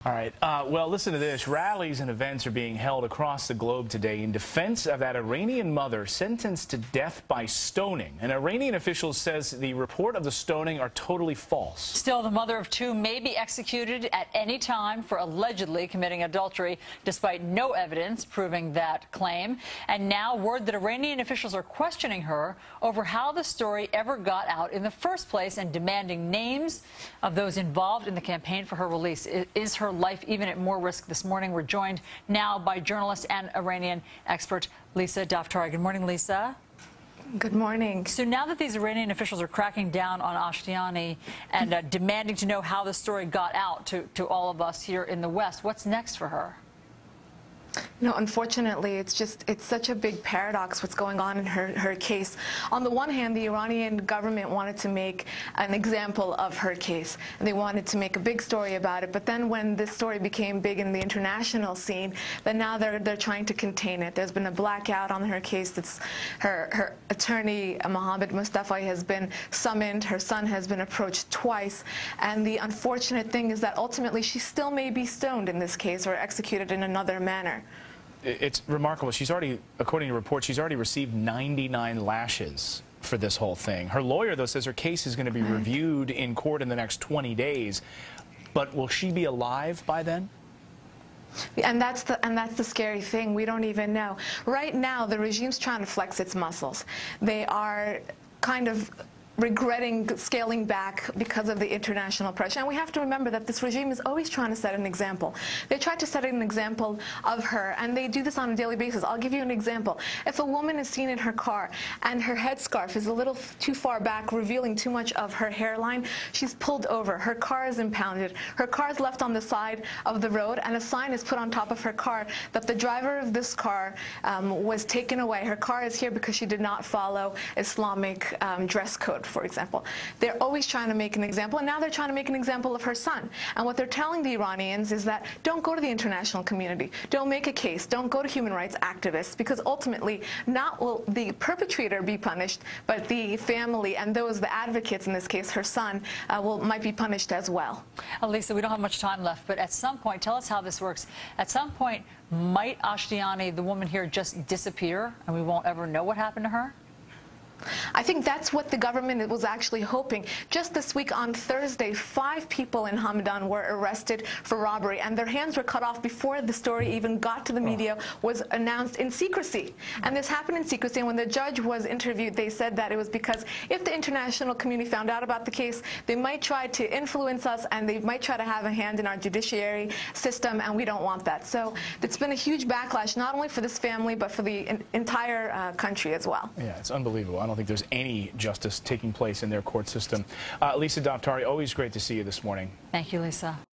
All right. Well, listen to this. Rallies and events are being held across the globe today in defense of that Iranian mother sentenced to death by stoning. An Iranian official says the report of the stoning are totally false. Still, the mother of two may be executed at any time for allegedly committing adultery, despite no evidence proving that claim. And now word that Iranian officials are questioning her over how the story ever got out in the first place and demanding names of those involved in the campaign for her release. Is her life even at more risk? This morning, we're joined now by journalist and Iranian expert Lisa Daftari. Good morning, Lisa. Good morning. So now that these Iranian officials are cracking down on Ashtiani and demanding to know how the story got out to all of us here in the West, what's next for her? No, unfortunately, it's such a big paradox what's going on in her case. On the one hand, the Iranian government wanted to make an example of her case, and they wanted to make a big story about it. But then when this story became big in the international scene, then now they're trying to contain it. There's been a blackout on her case. It's her attorney, Mohammad Mustafa, has been summoned. Her son has been approached twice. And the unfortunate thing is that ultimately she still may be stoned in this case or executed in another manner. It's remarkable. She's already, according to reports, she's already received 99 lashes for this whole thing. Her lawyer, though, says her case is going to be reviewed in court in the next 20 days. But will she be alive by then? And that's the scary thing. We don't even know. Right now, the regime's trying to flex its muscles. They are kind of regretting scaling back because of the international pressure. And we have to remember that this regime is always trying to set an example. They tried to set an example of her, and they do this on a daily basis. I'll give you an example. If a woman is seen in her car and her headscarf is a little too far back, revealing too much of her hairline, she's pulled over. Her car is impounded. Her car is left on the side of the road, and a sign is put on top of her car that the driver of this car was taken away. Her car is here because she did not follow Islamic dress code, for example. They're always trying to make an example, and now they're trying to make an example of her son. And what they're telling the Iranians is that don't go to the international community, don't make a case, don't go to human rights activists, because ultimately not will the perpetrator be punished, but the family and those, the advocates in this case, her son, might be punished as well. Lisa, we don't have much time left, but at some point, tell us how this works. At some point, might Ashtiani, the woman here, just disappear and we won't ever know what happened to her? I think that's what the government was actually hoping. Just this week on Thursday, 5 people in Hamadan were arrested for robbery, and their hands were cut off before the story even got to the media, was announced in secrecy. And this happened in secrecy, and when the judge was interviewed, they said that it was because if the international community found out about the case, they might try to influence us, and they might try to have a hand in our judiciary system, and we don't want that. So it's been a huge backlash, not only for this family, but for the entire country as well. Yeah, it's unbelievable. I don't think there's any justice taking place in their court system. Lisa Daftari, always great to see you this morning. Thank you, Lisa.